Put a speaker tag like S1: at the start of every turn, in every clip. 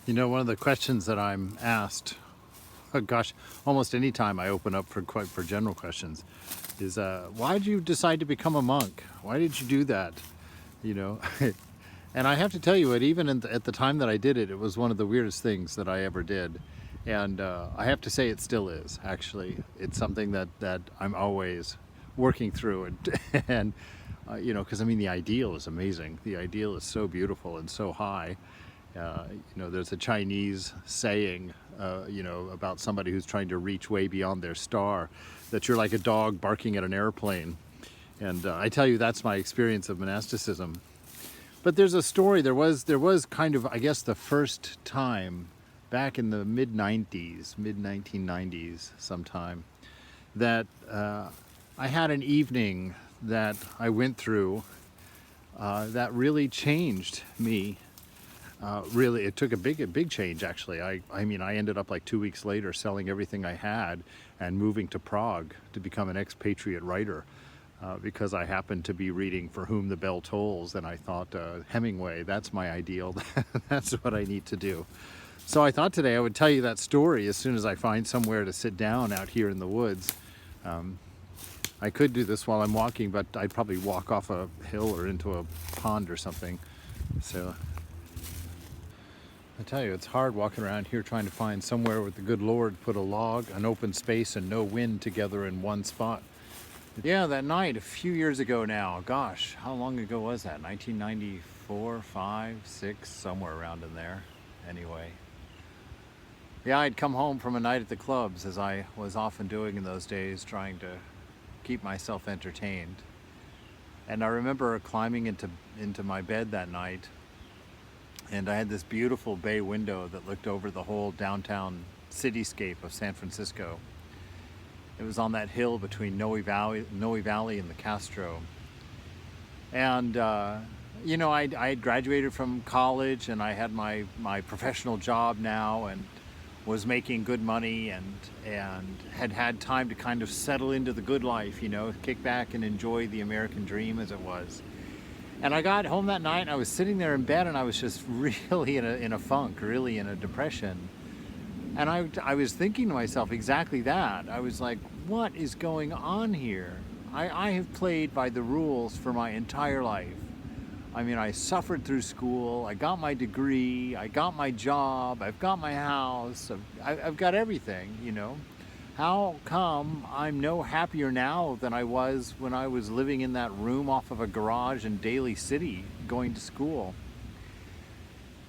S1: You know, one of the questions that I'm asked, oh gosh, almost any time I open up for general questions, is why did you decide to become a monk? Why did you do that? You know, and I have to tell you, even at the time that I did it, it was one of the weirdest things that I ever did, and I have to say it still is. Actually, it's something that I'm always working through, and and you know, because I mean, the ideal is amazing. The ideal is so beautiful and so high. You know, there's a Chinese saying, you know, about somebody who's trying to reach way beyond their star, that you're like a dog barking at an airplane. And I tell you, that's my experience of monasticism. But there's a story. There was kind of, I guess, the first time back in the mid 90s, mid 1990s, sometime, that I had an evening that I went through that really changed me. Really, it took a big change, actually. I mean, I ended up like 2 weeks later selling everything I had and moving to Prague to become an expatriate writer, because I happened to be reading For Whom the Bell Tolls, and I thought, Hemingway, that's my ideal. That's what I need to do. So I thought today I would tell you that story as soon as I find somewhere to sit down out here in the woods. I could do this while I'm walking, but I'd probably walk off a hill or into a pond or something. So I tell you, it's hard walking around here trying to find somewhere where the good Lord put a log, an open space, and no wind together in one spot. Yeah, that night a few years ago now. Gosh, how long ago was that? 1994, 5, 6, somewhere around in there. Anyway. Yeah, I'd come home from a night at the clubs, as I was often doing in those days, trying to keep myself entertained. And I remember climbing into my bed that night, and I had this beautiful bay window that looked over the whole downtown cityscape of San Francisco. It was on that hill between Noe Valley and the Castro. And, you know, I had graduated from college, and I had my professional job now, and was making good money, and had time to kind of settle into the good life, you know, kick back and enjoy the American dream as it was. And I got home that night, and I was sitting there in bed, and I was just really in a funk, really in a depression. And I was thinking to myself exactly that. I was like, what is going on here? I have played by the rules for my entire life. I mean, I suffered through school, I got my degree, I got my job, I've got my house, I've got everything, you know. How come I'm no happier now than I was when I was living in that room off of a garage in Daly City going to school?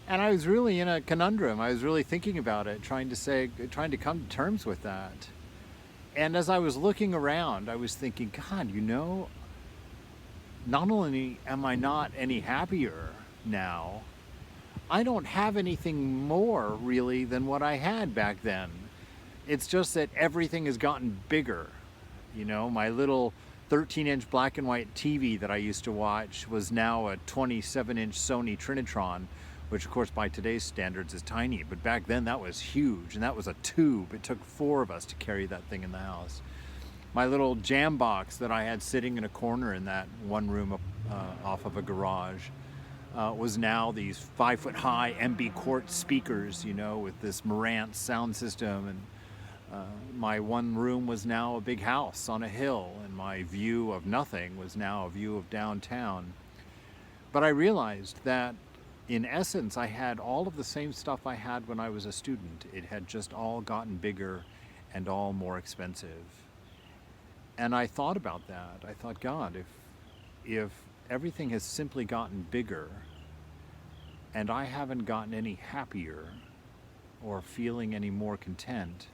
S1: And I was really in a conundrum. I was really thinking about it, trying to come to terms with that. And as I was looking around, I was thinking, God, you know, not only am I not any happier now, I don't have anything more really than what I had back then. It's just that everything has gotten bigger. You know, my little 13-inch black and white TV that I used to watch was now a 27-inch Sony Trinitron, which of course by today's standards is tiny, but back then that was huge, and that was a tube. It took 4 of us to carry that thing in the house. My little jam box that I had sitting in a corner in that one room off of a garage was now these 5-foot-high MB Quartz speakers, you know, with this Marantz sound system. And my one room was now a big house on a hill, and my view of nothing was now a view of downtown. But I realized that in essence I had all of the same stuff I had when I was a student. It had just all gotten bigger and all more expensive. And I thought about that. I thought, God, if everything has simply gotten bigger and I haven't gotten any happier or feeling any more content,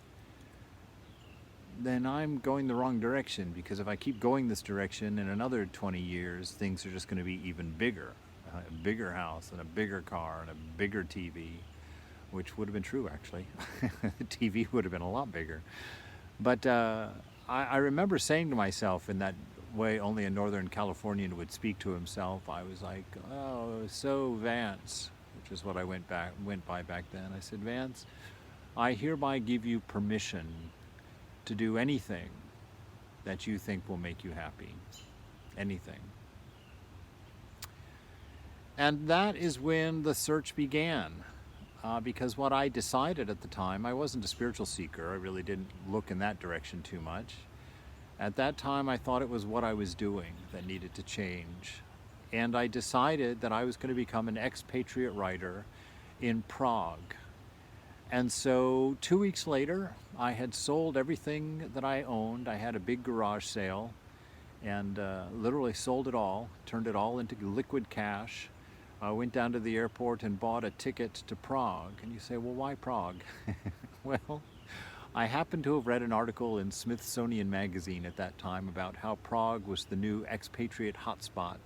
S1: then I'm going the wrong direction, because if I keep going this direction, in another 20 years, things are just going to be even bigger. A bigger house and a bigger car and a bigger TV, which would have been true, actually. The TV would have been a lot bigger. But I remember saying to myself, in that way only a Northern Californian would speak to himself, I was like, oh, so Vance, which is what I went by back then. I said, Vance, I hereby give you permission to do anything that you think will make you happy. Anything. And that is when the search began. because what I decided at the time, I wasn't a spiritual seeker. I really didn't look in that direction too much. At that time, I thought it was what I was doing that needed to change. And I decided that I was going to become an expatriate writer in Prague. And so 2 weeks later, I had sold everything that I owned. I had a big garage sale and literally sold it all, turned it all into liquid cash. I went down to the airport and bought a ticket to Prague. And you say, well, why Prague? Well, I happened to have read an article in Smithsonian Magazine at that time about how Prague was the new expatriate hotspot,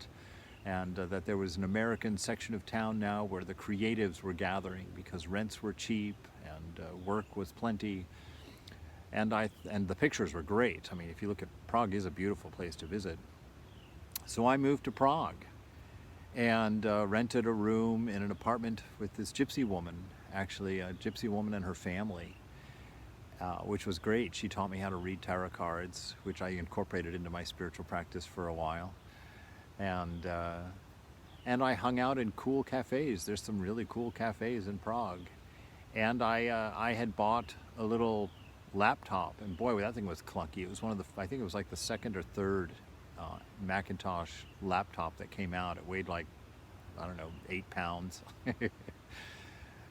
S1: and that there was an American section of town now where the creatives were gathering because rents were cheap and work was plenty. And the pictures were great. I mean, if you look at Prague, is a beautiful place to visit. So I moved to Prague and rented a room in an apartment with this gypsy woman, actually a gypsy woman and her family, which was great. She taught me how to read tarot cards, which I incorporated into my spiritual practice for a while. And I hung out in cool cafes. There's some really cool cafes in Prague. And I had bought a little laptop, and boy, that thing was clunky. It was I think it was like the second or third Macintosh laptop that came out. It weighed like, I don't know, 8 pounds.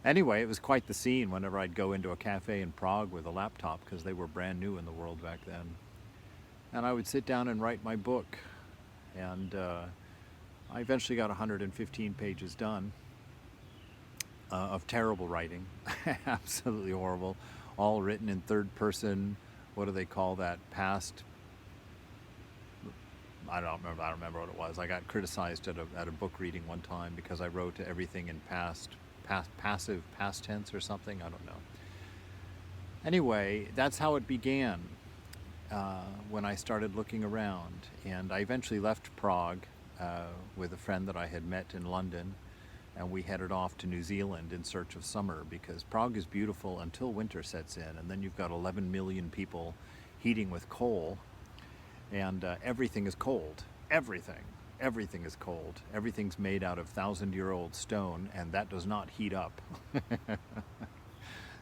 S1: Anyway, it was quite the scene whenever I'd go into a cafe in Prague with a laptop, because they were brand new in the world back then. And I would sit down and write my book. And I eventually got 115 pages done of terrible writing, absolutely horrible, all written in third person. What do they call that? Past. I don't remember what it was. I got criticized at a book reading one time because I wrote everything in passive past tense or something. I don't know. Anyway, that's how it began when I started looking around. And I eventually left Prague with a friend that I had met in London, and we headed off to New Zealand in search of summer, because Prague is beautiful until winter sets in, and then you've got 11 million people heating with coal, and everything is cold. Everything is cold. Everything's made out of 1,000-year-old stone, and that does not heat up.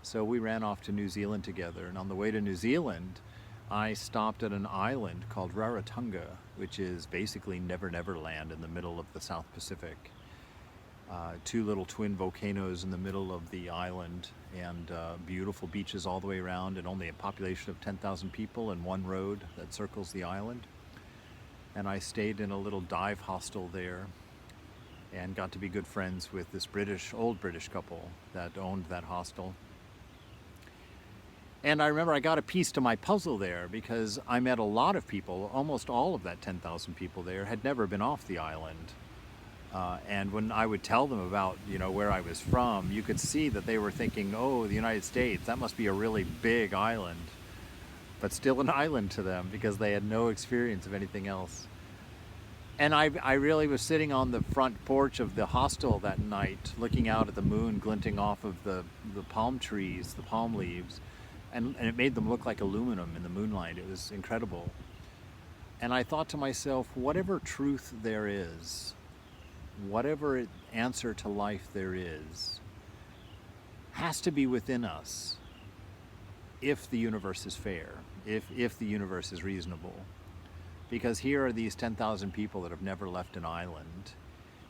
S1: So we ran off to New Zealand together, and on the way to New Zealand, I stopped at an island called Rarotonga, which is basically Never Never Land in the middle of the South Pacific. Two little twin volcanoes in the middle of the island, and beautiful beaches all the way around, and only a population of 10,000 people and one road that circles the island. And I stayed in a little dive hostel there and got to be good friends with this old British couple that owned that hostel. And I remember I got a piece to my puzzle there, because I met a lot of people. Almost all of that 10,000 people there had never been off the island. And when I would tell them about, where I was from, you could see that they were thinking, oh, the United States, that must be a really big island. But still an island to them, because they had no experience of anything else. And I really was sitting on the front porch of the hostel that night, looking out at the moon glinting off of the palm trees, the palm leaves. And it made them look like aluminum in the moonlight. It was incredible. And I thought to myself, whatever truth there is, whatever answer to life there is, has to be within us if the universe is fair, if the universe is reasonable. Because here are these 10,000 people that have never left an island,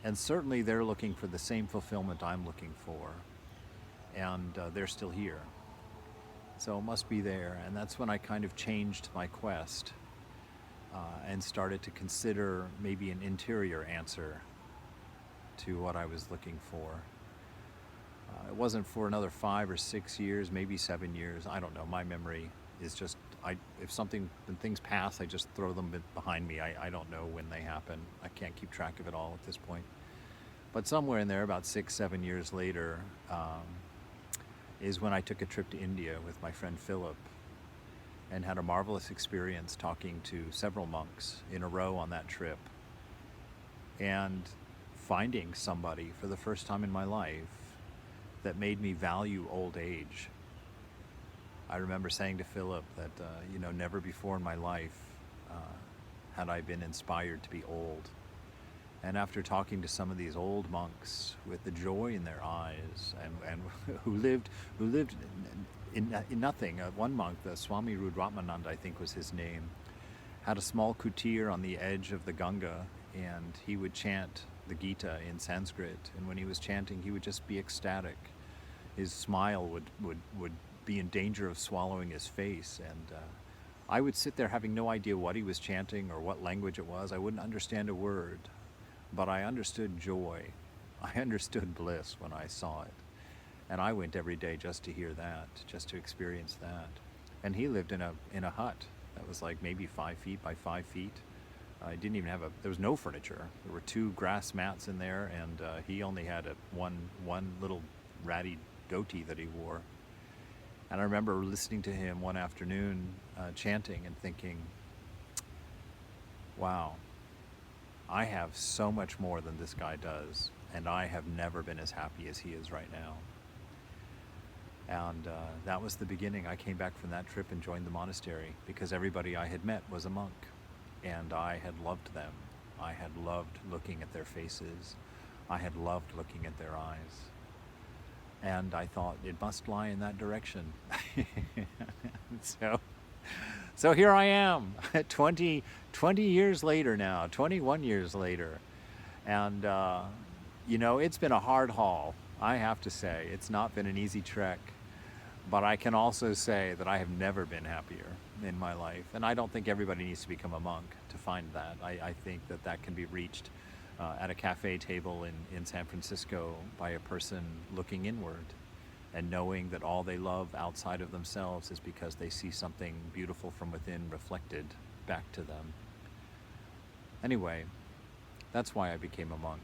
S1: and certainly they're looking for the same fulfillment I'm looking for, and they're still here. So it must be there. And that's when I kind of changed my quest and started to consider maybe an interior answer to what I was looking for. It wasn't for another 5 or 6 years, maybe 7 years. I don't know. My memory is just, when things pass, I just throw them behind me. I don't know when they happen. I can't keep track of it all at this point. But somewhere in there, about 6, 7 years later, is when I took a trip to India with my friend Philip, and had a marvelous experience talking to several monks in a row on that trip, and finding somebody for the first time in my life that made me value old age. I remember saying to Philip that, never before in my life had I been inspired to be old. And after talking to some of these old monks with the joy in their eyes, and who lived in nothing. One monk, the Swami Rudramananda, I think was his name, had a small kutir on the edge of the Ganga, and he would chant the Gita in Sanskrit. And when he was chanting, he would just be ecstatic. His smile would be in danger of swallowing his face, and I would sit there having no idea what he was chanting or what language it was. I wouldn't understand a word, but I understood joy. I understood bliss when I saw it. And I went every day just to hear that, just to experience that. And he lived in a hut that was like maybe 5 feet by 5 feet. I didn't even have there was no furniture. There were 2 grass mats in there, and he only had one little ratty dhoti that he wore. And I remember listening to him one afternoon chanting and thinking, wow, I have so much more than this guy does, and I have never been as happy as he is right now. And that was the beginning. I came back from that trip and joined the monastery because everybody I had met was a monk, and I had loved them. I had loved looking at their faces. I had loved looking at their eyes. And I thought it must lie in that direction. So here I am, 20 years later now, 21 years later. And, it's been a hard haul, I have to say. It's not been an easy trek. But I can also say that I have never been happier in my life. And I don't think everybody needs to become a monk to find that. I think that can be reached at a cafe table in San Francisco by a person looking inward and knowing that all they love outside of themselves is because they see something beautiful from within reflected back to them. Anyway, that's why I became a monk.